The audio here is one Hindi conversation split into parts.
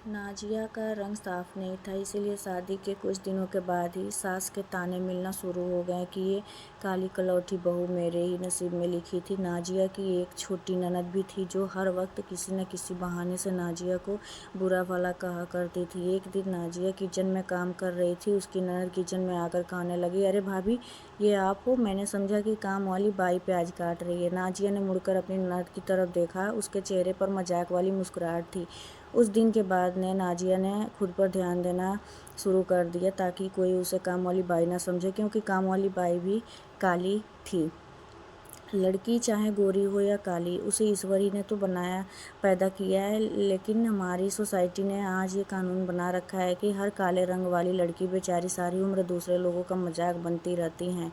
नाजिया का रंग साफ नहीं था, इसीलिए शादी के कुछ दिनों के बाद ही सास के ताने मिलना शुरू हो गए कि ये काली कलौटी बहू मेरे ही नसीब में लिखी थी। नाजिया की एक छोटी ननद भी थी जो हर वक्त किसी न किसी बहाने से नाजिया को बुरा भला कहा करती थी। एक दिन नाजिया किचन में काम कर रही थी, उसकी ननद किचन में आकर कहने लगी, अरे भाभी, ये आप हो? मैंने समझा कि काम वाली बाई प्याज काट रही है। नाजिया ने मुड़कर अपनी ननद की तरफ देखा, उसके चेहरे पर मजाक वाली मुस्कुराहट थी। उस दिन के बाद नाजिया ने खुद पर ध्यान देना शुरू कर दिया ताकि कोई उसे काम वाली बाई ना समझे, क्योंकि काम वाली बाई भी काली थी। लड़की चाहे गोरी हो या काली, उसे ईश्वर ही ने तो पैदा किया है, लेकिन हमारी सोसाइटी ने आज ये कानून बना रखा है कि हर काले रंग वाली लड़की बेचारी सारी उम्र दूसरे लोगों का मजाक बनती रहती हैं।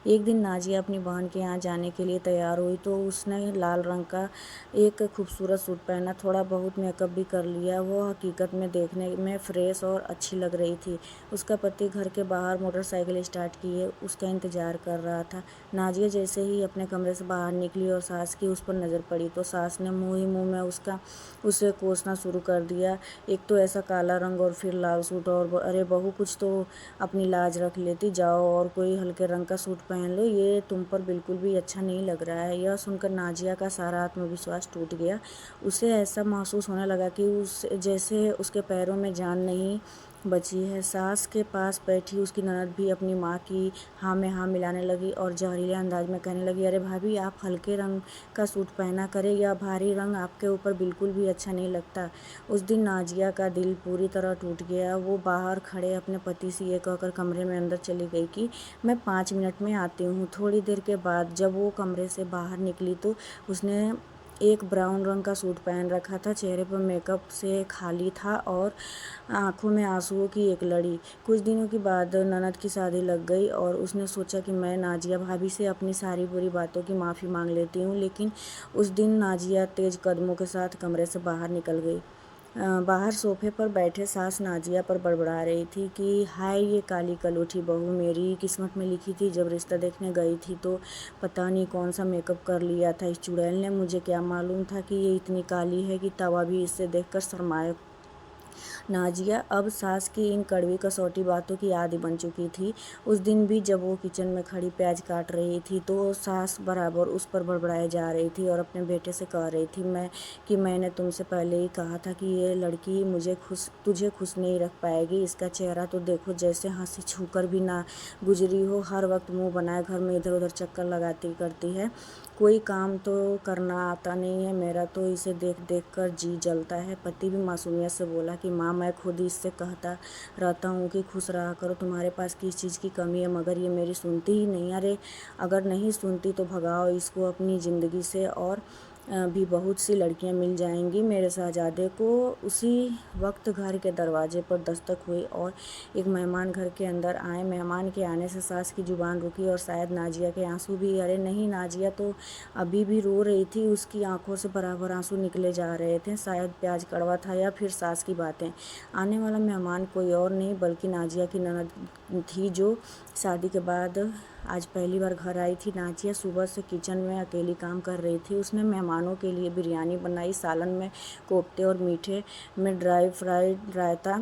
एक दिन नाजिया अपनी बहन के यहाँ जाने के लिए तैयार हुई तो उसने लाल रंग का एक खूबसूरत सूट पहना, थोड़ा बहुत मेकअप भी कर लिया। वो हकीकत में देखने में फ्रेश और अच्छी लग रही थी। उसका पति घर के बाहर मोटरसाइकिल स्टार्ट किए उसका इंतजार कर रहा था। नाजिया जैसे ही अपने कमरे से बाहर निकली और सास की उस पर नज़र पड़ी तो सास ने मुंह ही मुंह में उसे कोसना शुरू कर दिया। एक तो ऐसा काला रंग और फिर लाल सूट, और अरे बहू, कुछ तो अपनी लाज रख लेती, जाओ और कोई हल्के रंग का सूट पहन लो, ये तुम पर बिल्कुल भी अच्छा नहीं लग रहा है। यह सुनकर नाजिया का सारा आत्मविश्वास टूट गया। उसे ऐसा महसूस होने लगा कि जैसे उसके पैरों में जान नहीं बची है। सास के पास बैठी उसकी ननद भी अपनी माँ की हाँ में हाँ मिलाने लगी और जहरीले अंदाज में कहने लगी, अरे भाभी, आप हल्के रंग का सूट पहना करें, यह भारी रंग आपके ऊपर बिल्कुल भी अच्छा नहीं लगता। उस दिन नाजिया का दिल पूरी तरह टूट गया। वो बाहर खड़े अपने पति से ये कहकर कमरे में अंदर चली गई कि मैं 5 मिनट में आती हूँ। थोड़ी देर के बाद जब वो कमरे से बाहर निकली तो उसने एक ब्राउन रंग का सूट पहन रखा था, चेहरे पर मेकअप से खाली था और आंखों में आंसुओं की एक लड़ी। कुछ दिनों के बाद ननद की शादी लग गई और उसने सोचा कि मैं नाजिया भाभी से अपनी सारी बुरी बातों की माफ़ी मांग लेती हूँ, लेकिन उस दिन नाजिया तेज कदमों के साथ कमरे से बाहर निकल गई। बाहर सोफे पर बैठे सास नाजिया पर बड़बड़ा रही थी कि हाय, ये काली कलौठी बहू मेरी किस्मत में लिखी थी। जब रिश्ता देखने गई थी तो पता नहीं कौन सा मेकअप कर लिया था इस चुड़ैल ने, मुझे क्या मालूम था कि ये इतनी काली है कि तवा भी इससे देखकर शर्माए। नाजिया अब सास की इन कड़वी कसौटी बातों की आदी बन चुकी थी। उस दिन भी जब वो किचन में खड़ी प्याज काट रही थी तो सास बराबर उस पर बड़बड़ाए जा रही थी और अपने बेटे से कह रही थी मैंने तुमसे पहले ही कहा था कि ये लड़की तुझे खुश नहीं रख पाएगी। इसका चेहरा तो देखो, जैसे हंसी छूकर भी ना गुजरी हो, हर वक्त मुंह बनाए घर में इधर उधर चक्कर लगाती करती है, कोई काम तो करना आता नहीं है। मेरा तो इसे देख देख कर जी जलता है। पति भी मासूमियत से बोला कि माँ, मैं खुद इससे कहता रहता हूँ कि खुश रहा करो, तुम्हारे पास किस चीज़ की कमी है, मगर ये मेरी सुनती ही नहीं। अरे अगर नहीं सुनती तो भगाओ इसको अपनी ज़िंदगी से, और भी बहुत सी लड़कियां मिल जाएंगी मेरे शहजादे को। उसी वक्त घर के दरवाजे पर दस्तक हुई और एक मेहमान घर के अंदर आए। मेहमान के आने से सास की जुबान रुकी और शायद नाजिया के आंसू भी। अरे नहीं, नाजिया तो अभी भी रो रही थी, उसकी आंखों से बराबर आंसू निकले जा रहे थे। शायद प्याज कड़वा था या फिर सास की बातें। आने वाला मेहमान कोई और नहीं बल्कि नाजिया की ननद थी, जो शादी के बाद आज पहली बार घर आई थी। नाजिया सुबह से किचन में अकेली काम कर रही थी। उसने मेहमानों के लिए बिरयानी बनाई, सालन में कोफ्ते और मीठे में ड्राई फ्राइड रायता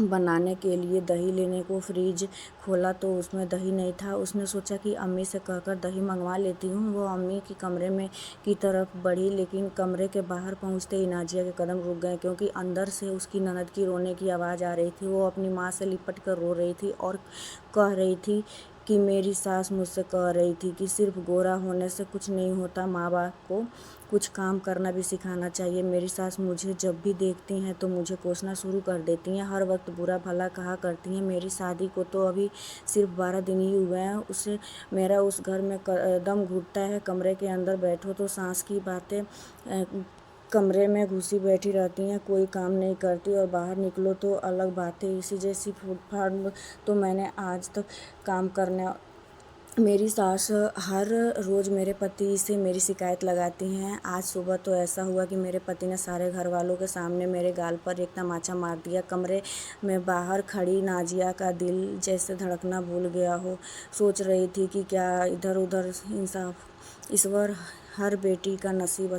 बनाने के लिए दही लेने को फ्रिज खोला तो उसमें दही नहीं था। उसने सोचा कि अम्मी से कहकर दही मंगवा लेती हूँ। वो अम्मी की कमरे में की तरफ बढ़ी, लेकिन कमरे के बाहर पहुँचते ही नाजिया के कदम रुक गए, क्योंकि अंदर से उसकी ननद की रोने की आवाज़ आ रही थी। वो अपनी माँ से लिपट कर रो रही थी और कह रही थी कि मेरी सास मुझसे कह रही थी कि सिर्फ गोरा होने से कुछ नहीं होता, माँ बाप को कुछ काम करना भी सिखाना चाहिए। मेरी सास मुझे जब भी देखती हैं तो मुझे कोसना शुरू कर देती हैं, हर वक्त बुरा भला कहा करती हैं। मेरी शादी को तो अभी सिर्फ 12 दिन ही हुए हैं। उसे मेरा उस घर में दम घुटता है। कमरे के अंदर बैठो तो सास की बातें कमरे में घुसी बैठी रहती हैं, कोई काम नहीं करती, और बाहर निकलो तो अलग बातें। इसी जैसी फूट-फाट तो मैंने आज तक काम करने। मेरी सास हर रोज़ मेरे पति से मेरी शिकायत लगाती हैं। आज सुबह तो ऐसा हुआ कि मेरे पति ने सारे घर वालों के सामने मेरे गाल पर एक तमाचा मार दिया। कमरे में बाहर खड़ी नाजिया का दिल जैसे धड़कना भूल गया हो। सोच रही थी कि क्या इधर उधर इंसाफ ईश्वर हर बेटी का नसीब